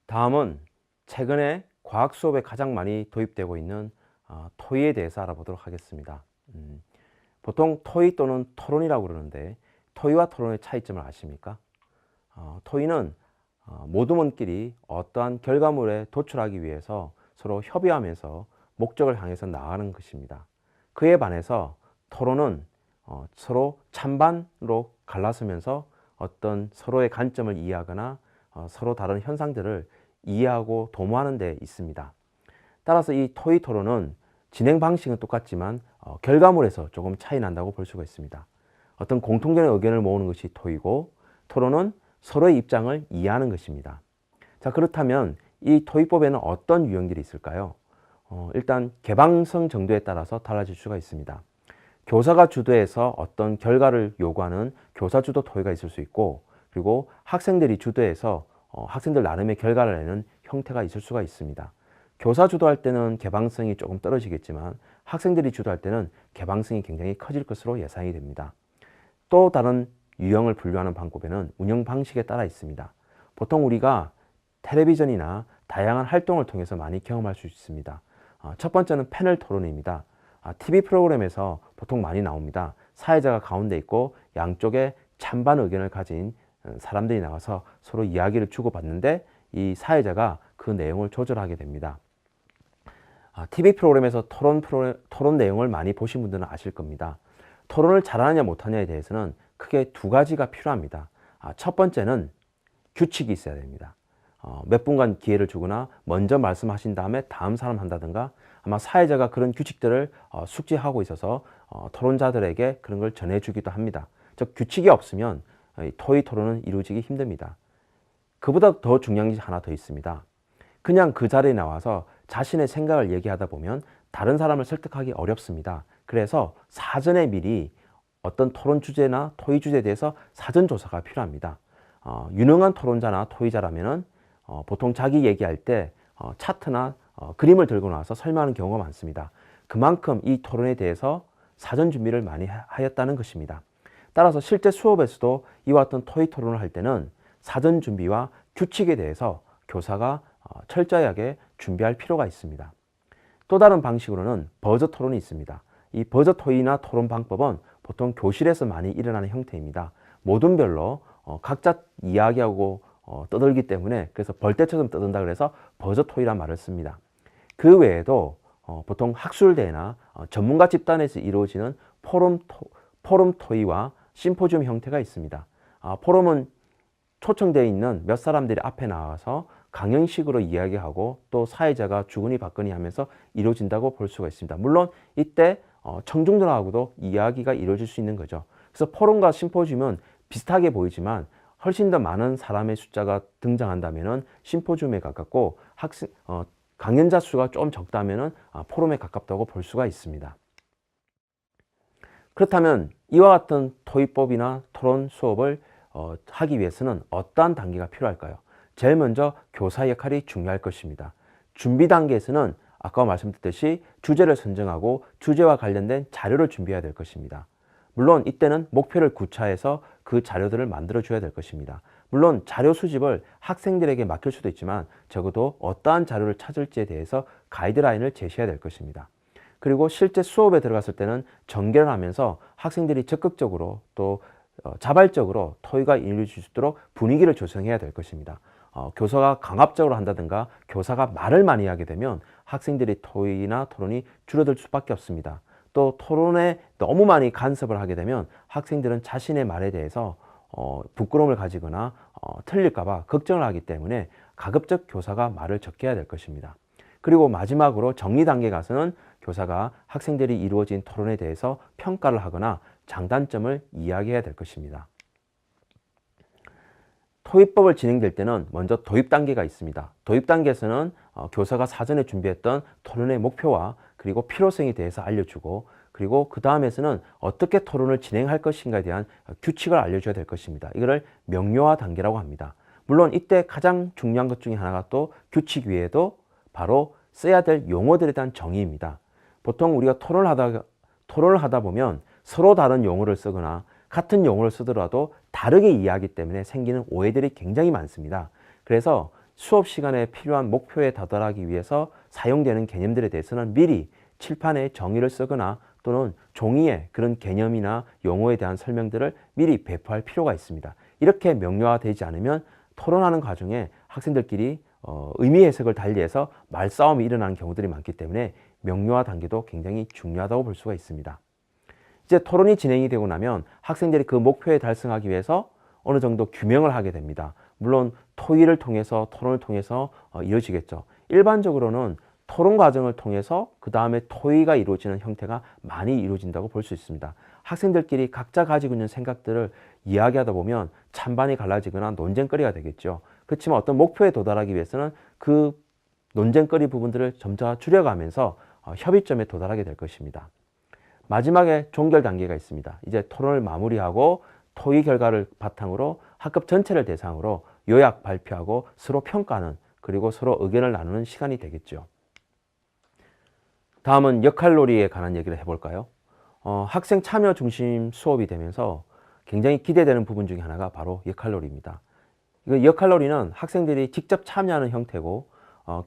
다음은 최근에 과학 수업에 가장 많이 도입되고 있는 토의에 대해서 알아보도록 하겠습니다. 보통 토의 또는 토론이라고 그러는데 토의와 토론의 차이점을 아십니까? 토의는 모두문끼리 어떠한 결과물에 도출하기 위해서 서로 협의하면서 목적을 향해서 나아가는 것입니다. 그에 반해서 토론은 서로 찬반으로 갈라서면서 어떤 서로의 관점을 이해하거나 서로 다른 현상들을 이해하고 도모하는 데 있습니다. 따라서 이 토의 토론은 진행 방식은 똑같지만 결과물에서 조금 차이 난다고 볼 수가 있습니다. 어떤 공통적인 의견을 모으는 것이 토의고, 토론은 서로의 입장을 이해하는 것입니다. 자, 그렇다면 이 토의법에는 어떤 유형들이 있을까요? 일단 개방성 정도에 따라서 달라질 수가 있습니다. 교사가 주도해서 어떤 결과를 요구하는 교사 주도 토의가 있을 수 있고, 그리고 학생들이 주도해서 학생들 나름의 결과를 내는 형태가 있을 수가 있습니다. 교사 주도할 때는 개방성이 조금 떨어지겠지만 학생들이 주도할 때는 개방성이 굉장히 커질 것으로 예상이 됩니다. 또 다른 유형을 분류하는 방법에는 운영 방식에 따라 있습니다. 보통 우리가 텔레비전이나 다양한 활동을 통해서 많이 경험할 수 있습니다. 첫 번째는 패널 토론입니다. TV 프로그램에서 보통 많이 나옵니다. 사회자가 가운데 있고 양쪽에 찬반 의견을 가진 사람들이 나와서 서로 이야기를 주고받는데 이 사회자가 그 내용을 조절하게 됩니다. TV 프로그램에서 토론 내용을 많이 보신 분들은 아실 겁니다. 토론을 잘하느냐 못하느냐에 대해서는 크게 두 가지가 필요합니다. 첫 번째는 규칙이 있어야 됩니다. 몇 분간 기회를 주거나 먼저 말씀하신 다음에 다음 사람 한다든가, 아마 사회자가 그런 규칙들을 숙지하고 있어서 토론자들에게 그런 걸 전해주기도 합니다. 즉 규칙이 없으면 토의 토론은 이루어지기 힘듭니다. 그보다 더 중요한 게 하나 더 있습니다. 그냥 그 자리에 나와서 자신의 생각을 얘기하다 보면 다른 사람을 설득하기 어렵습니다. 그래서 사전에 미리 어떤 토론 주제나 토의 주제에 대해서 사전 조사가 필요합니다. 유능한 토론자나 토의자라면은 보통 자기 얘기할 때 차트나 그림을 들고 나와서 설명하는 경우가 많습니다. 그만큼 이 토론에 대해서 사전 준비를 많이 하였다는 것입니다. 따라서 실제 수업에서도 이와 같은 토의 토론을 할 때는 사전 준비와 규칙에 대해서 교사가 철저하게 준비할 필요가 있습니다. 또 다른 방식으로는 버저 토론이 있습니다. 이 버저 토의나 토론 방법은 보통 교실에서 많이 일어나는 형태입니다. 모든 별로 각자 이야기하고 떠들기 때문에 그래서 벌떼처럼 떠든다 그래서 버저 토의란 말을 씁니다. 그 외에도 보통 학술대회나 전문가 집단에서 이루어지는 포럼 토의와 심포지움 형태가 있습니다. 포럼은 초청되어 있는 몇 사람들이 앞에 나와서 강연식으로 이야기하고 또 사회자가 주거니 받거니 하면서 이루어진다고 볼 수가 있습니다. 물론 이때 청중들하고도 이야기가 이루어질 수 있는 거죠. 그래서 포럼과 심포지움은 비슷하게 보이지만 훨씬 더 많은 사람의 숫자가 등장한다면 심포지움에 가깝고 강연자 수가 좀 적다면 포럼에 가깝다고 볼 수가 있습니다. 그렇다면 이와 같은 토의법이나 토론 수업을 하기 위해서는 어떠한 단계가 필요할까요? 제일 먼저 교사 역할이 중요할 것입니다. 준비 단계에서는 아까 말씀드렸듯이 주제를 선정하고 주제와 관련된 자료를 준비해야 될 것입니다. 물론 이때는 목표를 구차해서 그 자료들을 만들어 줘야 될 것입니다. 물론 자료 수집을 학생들에게 맡길 수도 있지만 적어도 어떠한 자료를 찾을지에 대해서 가이드라인을 제시해야 될 것입니다. 그리고 실제 수업에 들어갔을 때는 전개를 하면서 학생들이 적극적으로 또 자발적으로 토의가 이루어질 수 있도록 분위기를 조성해야 될 것입니다. 교사가 강압적으로 한다든가 교사가 말을 많이 하게 되면 학생들이 토의나 토론이 줄어들 수밖에 없습니다. 또 토론에 너무 많이 간섭을 하게 되면 학생들은 자신의 말에 대해서 부끄러움을 가지거나 틀릴까 봐 걱정을 하기 때문에 가급적 교사가 말을 적게 해야 될 것입니다. 그리고 마지막으로 정리 단계에 가서는 교사가 학생들이 이루어진 토론에 대해서 평가를 하거나 장단점을 이야기해야 될 것입니다. 토의법을 진행될 때는 먼저 도입 단계가 있습니다. 도입 단계에서는 교사가 사전에 준비했던 토론의 목표와 그리고 필요성에 대해서 알려주고, 그리고 그 다음에서는 어떻게 토론을 진행할 것인가에 대한 규칙을 알려줘야 될 것입니다. 이거를 명료화 단계라고 합니다. 물론 이때 가장 중요한 것 중에 하나가 또 규칙 위에도 바로 써야 될 용어들에 대한 정의입니다. 보통 우리가 토론을 하다 보면 서로 다른 용어를 쓰거나 같은 용어를 쓰더라도 다르게 이해하기 때문에 생기는 오해들이 굉장히 많습니다. 그래서 수업 시간에 필요한 목표에 도달하기 위해서 사용되는 개념들에 대해서는 미리 칠판에 정의를 쓰거나 또는 종이에 그런 개념이나 용어에 대한 설명들을 미리 배포할 필요가 있습니다. 이렇게 명료화되지 않으면 토론하는 과정에 학생들끼리 의미 해석을 달리해서 말싸움이 일어나는 경우들이 많기 때문에 명료화 단계도 굉장히 중요하다고 볼 수가 있습니다. 이제 토론이 진행이 되고 나면 학생들이 그 목표에 달성하기 위해서 어느 정도 규명을 하게 됩니다. 물론 토의를 통해서 토론을 통해서 이루어지겠죠. 일반적으로는 토론 과정을 통해서 그 다음에 토의가 이루어지는 형태가 많이 이루어진다고 볼 수 있습니다. 학생들끼리 각자 가지고 있는 생각들을 이야기하다 보면 찬반이 갈라지거나 논쟁거리가 되겠죠. 그렇지만 어떤 목표에 도달하기 위해서는 그 논쟁거리 부분들을 점차 줄여가면서 협의점에 도달하게 될 것입니다. 마지막에 종결 단계가 있습니다. 이제 토론을 마무리하고 토의 결과를 바탕으로 학급 전체를 대상으로 요약 발표하고 서로 평가하는 그리고 서로 의견을 나누는 시간이 되겠죠. 다음은 역할놀이에 관한 얘기를 해볼까요? 학생 참여 중심 수업이 되면서 굉장히 기대되는 부분 중에 하나가 바로 역할놀이입니다. 이거 역할놀이는 학생들이 직접 참여하는 형태고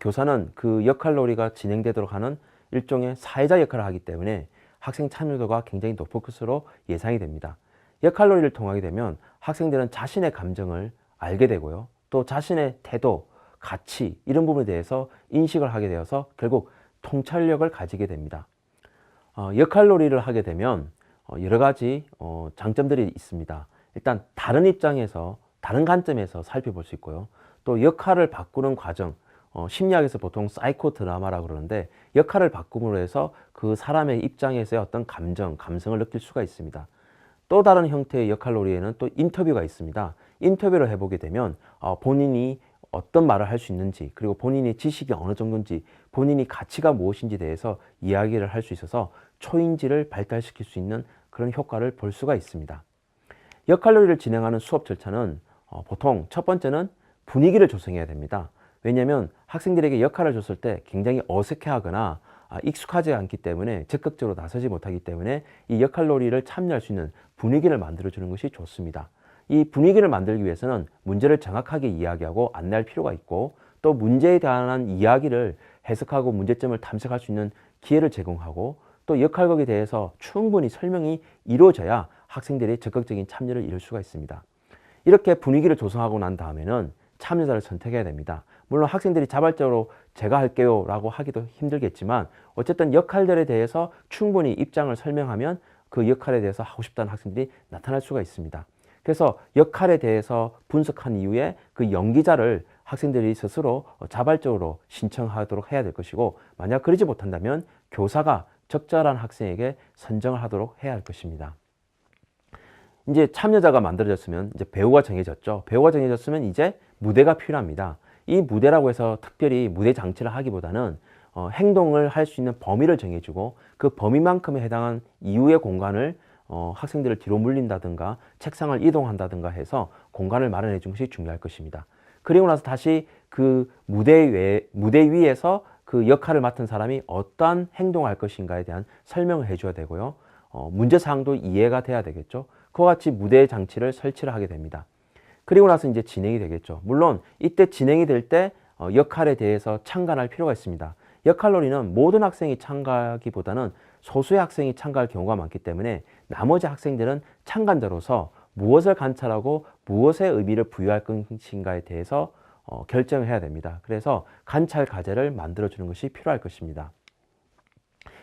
교사는 그 역할놀이가 진행되도록 하는 일종의 사회자 역할을 하기 때문에 학생 참여도가 굉장히 높을 것으로 예상이 됩니다. 역할놀이를 통하게 되면 학생들은 자신의 감정을 알게 되고요. 또 자신의 태도, 가치 이런 부분에 대해서 인식을 하게 되어서 결국 통찰력을 가지게 됩니다. 역할놀이를 하게 되면 여러 가지 장점들이 있습니다. 일단 다른 입장에서 다른 관점에서 살펴볼 수 있고요. 또 역할을 바꾸는 과정, 심리학에서 보통 사이코 드라마라고 그러는데 역할을 바꿈으로 해서 그 사람의 입장에서의 어떤 감정, 감성을 느낄 수가 있습니다. 또 다른 형태의 역할놀이에는 또 인터뷰가 있습니다. 인터뷰를 해보게 되면 본인이 어떤 말을 할 수 있는지 그리고 본인의 지식이 어느 정도인지 본인이 가치가 무엇인지 대해서 이야기를 할 수 있어서 초인지를 발달시킬 수 있는 그런 효과를 볼 수가 있습니다. 역할놀이를 진행하는 수업 절차는 보통 첫 번째는 분위기를 조성해야 됩니다. 왜냐하면 학생들에게 역할을 줬을 때 굉장히 어색해하거나 익숙하지 않기 때문에 적극적으로 나서지 못하기 때문에 이 역할놀이를 참여할 수 있는 분위기를 만들어주는 것이 좋습니다. 이 분위기를 만들기 위해서는 문제를 정확하게 이야기하고 안내할 필요가 있고 또 문제에 대한 이야기를 해석하고 문제점을 탐색할 수 있는 기회를 제공하고 또 역할극에 대해서 충분히 설명이 이루어져야 학생들이 적극적인 참여를 이룰 수가 있습니다. 이렇게 분위기를 조성하고 난 다음에는 참여자를 선택해야 됩니다. 물론 학생들이 자발적으로 제가 할게요 라고 하기도 힘들겠지만 어쨌든 역할들에 대해서 충분히 입장을 설명하면 그 역할에 대해서 하고 싶다는 학생들이 나타날 수가 있습니다. 그래서 역할에 대해서 분석한 이후에 그 연기자를 학생들이 스스로 자발적으로 신청하도록 해야 될 것이고 만약 그러지 못한다면 교사가 적절한 학생에게 선정을 하도록 해야 할 것입니다. 이제 참여자가 만들어졌으면 이제 배우가 정해졌죠. 배우가 정해졌으면 이제 무대가 필요합니다. 이 무대라고 해서 특별히 무대 장치를 하기보다는 행동을 할 수 있는 범위를 정해주고 그 범위만큼에 해당한 이후의 공간을 학생들을 뒤로 물린다든가 책상을 이동한다든가 해서 공간을 마련해 주는 것이 중요할 것입니다. 그리고 나서 다시 그 무대 위에서 그 역할을 맡은 사람이 어떠한 행동을 할 것인가에 대한 설명을 해줘야 되고요. 문제사항도 이해가 돼야 되겠죠. 그와 같이 무대 장치를 설치를 하게 됩니다. 그리고 나서 이제 진행이 되겠죠. 물론 이때 진행이 될 때 역할에 대해서 참관할 필요가 있습니다. 역할놀이는 모든 학생이 참가하기보다는 소수의 학생이 참가할 경우가 많기 때문에 나머지 학생들은 참관자로서 무엇을 관찰하고 무엇의 의미를 부여할 것인가에 대해서 결정을 해야 됩니다. 그래서 관찰 과제를 만들어주는 것이 필요할 것입니다.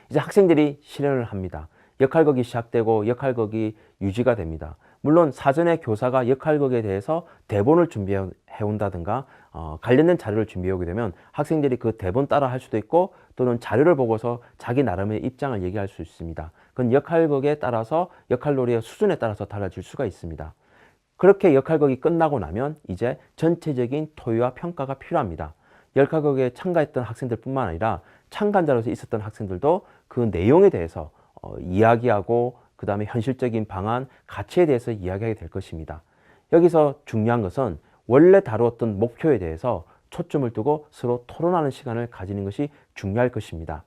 이제 학생들이 실현을 합니다. 역할극이 시작되고 역할극이 유지가 됩니다. 물론 사전에 교사가 역할극에 대해서 대본을 준비해 온다든가 관련된 자료를 준비해 오게 되면 학생들이 그 대본 따라 할 수도 있고 또는 자료를 보고서 자기 나름의 입장을 얘기할 수 있습니다. 그건 역할극에 따라서 역할놀이의 수준에 따라서 달라질 수가 있습니다. 그렇게 역할극이 끝나고 나면 이제 전체적인 토의와 평가가 필요합니다. 역할극에 참가했던 학생들뿐만 아니라 참관자로서 있었던 학생들도 그 내용에 대해서 이야기하고 그 다음에 현실적인 방안, 가치에 대해서 이야기하게 될 것입니다. 여기서 중요한 것은 원래 다루었던 목표에 대해서 초점을 두고 서로 토론하는 시간을 가지는 것이 중요할 것입니다.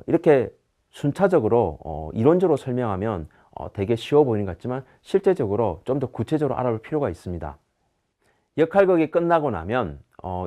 이렇게 순차적으로 이론적으로 설명하면 되게 쉬워 보이는 것 같지만 실제적으로 좀 더 구체적으로 알아볼 필요가 있습니다. 역할극이 끝나고 나면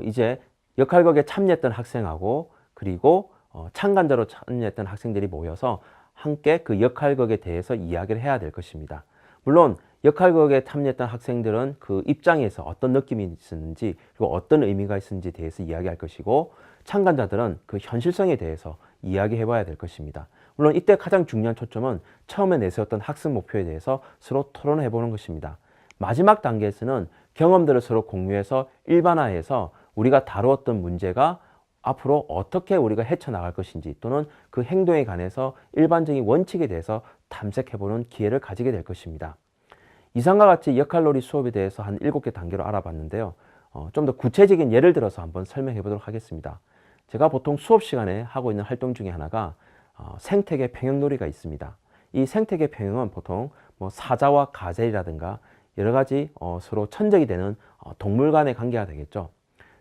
이제 역할극에 참여했던 학생하고 그리고 참관자로 참여했던 학생들이 모여서 함께 그 역할극에 대해서 이야기를 해야 될 것입니다. 물론 역할극에 참여했던 학생들은 그 입장에서 어떤 느낌이 있었는지 그리고 어떤 의미가 있었는지에 대해서 이야기할 것이고 참관자들은 그 현실성에 대해서 이야기해 봐야 될 것입니다. 물론 이때 가장 중요한 초점은 처음에 내세웠던 학습 목표에 대해서 서로 토론해 보는 것입니다. 마지막 단계에서는 경험들을 서로 공유해서 일반화해서 우리가 다루었던 문제가 앞으로 어떻게 우리가 헤쳐나갈 것인지 또는 그 행동에 관해서 일반적인 원칙에 대해서 탐색해보는 기회를 가지게 될 것입니다. 이상과 같이 역할놀이 수업에 대해서 한 7개 단계로 알아봤는데요. 좀 더 구체적인 예를 들어서 한번 설명해 보도록 하겠습니다. 제가 보통 수업 시간에 하고 있는 활동 중에 하나가 생태계 평형놀이가 있습니다. 이 생태계 평형은 보통 뭐 사자와 가젤이라든가 여러 가지 서로 천적이 되는 동물 간의 관계가 되겠죠.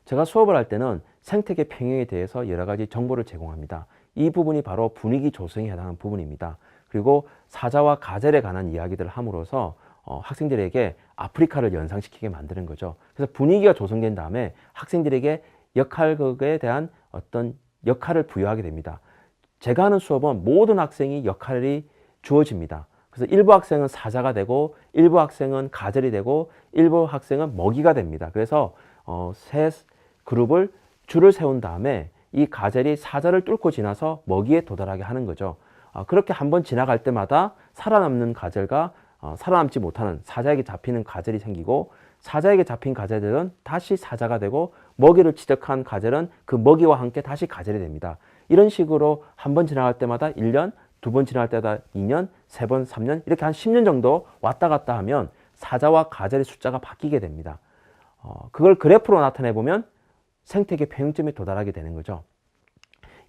제가 수업을 할 때는 생태계 평형에 대해서 여러 가지 정보를 제공합니다. 이 부분이 바로 분위기 조성에 해당하는 부분입니다. 그리고 사자와 가젤에 관한 이야기들을 함으로써 학생들에게 아프리카를 연상시키게 만드는 거죠. 그래서 분위기가 조성된 다음에 학생들에게 역할극에 대한 어떤 역할을 부여하게 됩니다. 제가 하는 수업은 모든 학생이 역할이 주어집니다. 그래서 일부 학생은 사자가 되고 일부 학생은 가젤이 되고 일부 학생은 먹이가 됩니다. 그래서 세 그룹을 줄을 세운 다음에 이 가젤이 사자를 뚫고 지나서 먹이에 도달하게 하는 거죠. 그렇게 한번 지나갈 때마다 살아남는 가젤과 살아남지 못하는 사자에게 잡히는 가젤이 생기고 사자에게 잡힌 가젤들은 다시 사자가 되고 먹이를 취득한 가젤은 그 먹이와 함께 다시 가젤이 됩니다. 이런 식으로 한 번 지나갈 때마다 1년, 두 번 지나갈 때마다 2년, 3번, 3년 이렇게 한 10년 정도 왔다 갔다 하면 사자와 가젤의 숫자가 바뀌게 됩니다. 그걸 그래프로 나타내 보면 생태계 평형점에 도달하게 되는 거죠.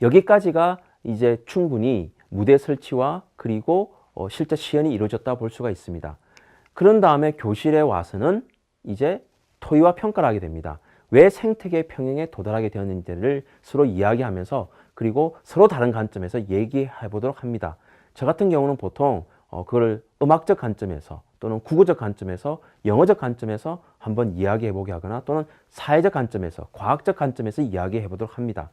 여기까지가 이제 충분히 무대 설치와 그리고 실제 시연이 이루어졌다 볼 수가 있습니다. 그런 다음에 교실에 와서는 이제 토의와 평가를 하게 됩니다. 왜 생태계 평형에 도달하게 되었는지를 서로 이야기하면서 그리고 서로 다른 관점에서 얘기해 보도록 합니다. 저 같은 경우는 보통 그걸 음악적 관점에서 또는 국어적 관점에서 영어적 관점에서 한번 이야기해 보게 하거나 또는 사회적 관점에서 과학적 관점에서 이야기해 보도록 합니다.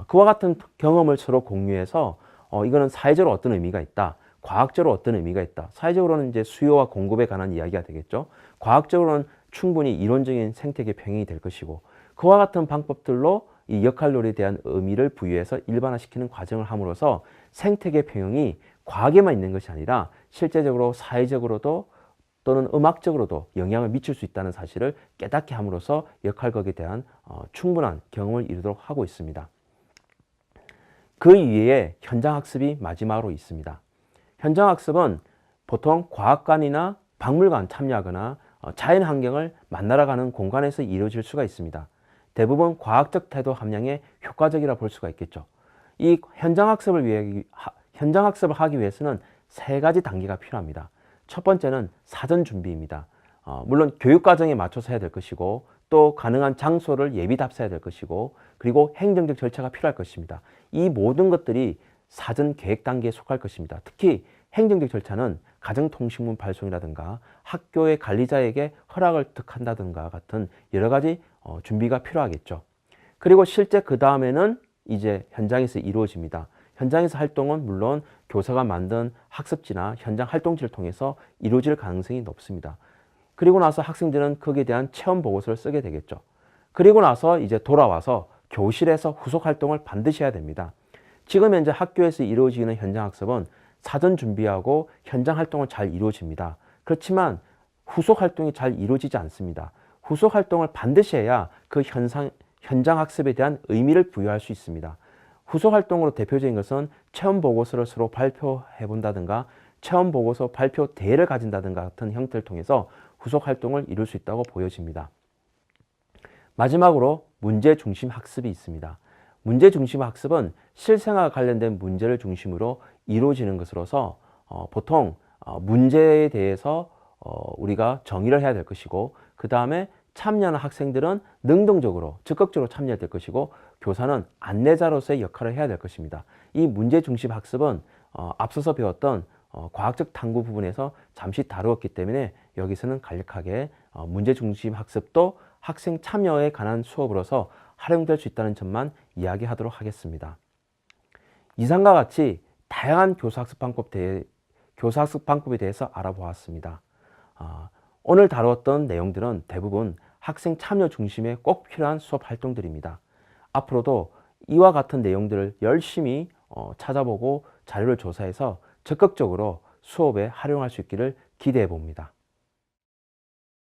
그와 같은 경험을 서로 공유해서 이거는 사회적으로 어떤 의미가 있다. 과학적으로 어떤 의미가 있다. 사회적으로는 이제 수요와 공급에 관한 이야기가 되겠죠. 과학적으로는 충분히 이론적인 생태계 평형이 될 것이고 그와 같은 방법들로 이 역할놀이에 대한 의미를 부여해서 일반화시키는 과정을 함으로써 생태계 평형이 과학에만 있는 것이 아니라 실제적으로 사회적으로도 또는 음악적으로도 영향을 미칠 수 있다는 사실을 깨닫게 함으로써 역할극에 대한 충분한 경험을 이루도록 하고 있습니다. 그 이외에 현장학습이 마지막으로 있습니다. 현장학습은 보통 과학관이나 박물관 참여하거나 자연환경을 만나러 가는 공간에서 이루어질 수가 있습니다. 대부분 과학적 태도 함량에 효과적이라 볼 수가 있겠죠. 이 현장학습을 하기 위해서는 3가지 단계가 필요합니다. 첫 번째는 사전 준비입니다. 물론 교육과정에 맞춰서 해야 될 것이고 또 가능한 장소를 예비 답사해야 될 것이고 그리고 행정적 절차가 필요할 것입니다. 이 모든 것들이 사전 계획 단계에 속할 것입니다. 특히 행정적 절차는 가정통신문 발송이라든가 학교의 관리자에게 허락을 득한다든가 같은 여러 가지 준비가 필요하겠죠. 그리고 실제 그 다음에는 이제 현장에서 이루어집니다. 현장에서 활동은 물론 교사가 만든 학습지나 현장 활동지를 통해서 이루어질 가능성이 높습니다. 그리고 나서 학생들은 거기에 대한 체험 보고서를 쓰게 되겠죠. 그리고 나서 이제 돌아와서 교실에서 후속 활동을 반드시 해야 됩니다. 지금 현재 학교에서 이루어지는 현장 학습은 사전 준비하고 현장 활동은 잘 이루어집니다. 그렇지만 후속 활동이 잘 이루어지지 않습니다. 후속 활동을 반드시 해야 그 현장 학습에 대한 의미를 부여할 수 있습니다. 후속 활동으로 대표적인 것은 체험 보고서를 서로 발표해 본다든가 체험 보고서 발표 대회를 가진다든가 같은 형태를 통해서 후속 활동을 이룰 수 있다고 보여집니다. 마지막으로 문제 중심 학습이 있습니다. 문제 중심 학습은 실생활과 관련된 문제를 중심으로 이루어지는 것으로서 보통 문제에 대해서 우리가 정의를 해야 될 것이고 그 다음에 참여하는 학생들은 능동적으로 적극적으로 참여해야 될 것이고 교사는 안내자로서의 역할을 해야 될 것입니다. 이 문제 중심 학습은 앞서서 배웠던 과학적 탐구 부분에서 잠시 다루었기 때문에 여기서는 간략하게 문제 중심 학습도 학생 참여에 관한 수업으로서 활용될 수 있다는 점만 이야기하도록 하겠습니다. 이상과 같이 다양한 교사학습 방법에 대해서 알아보았습니다. 오늘 다루었던 내용들은 대부분 학생 참여 중심에 꼭 필요한 수업 활동들입니다. 앞으로도 이와 같은 내용들을 열심히 찾아보고 자료를 조사해서 적극적으로 수업에 활용할 수 있기를 기대해 봅니다.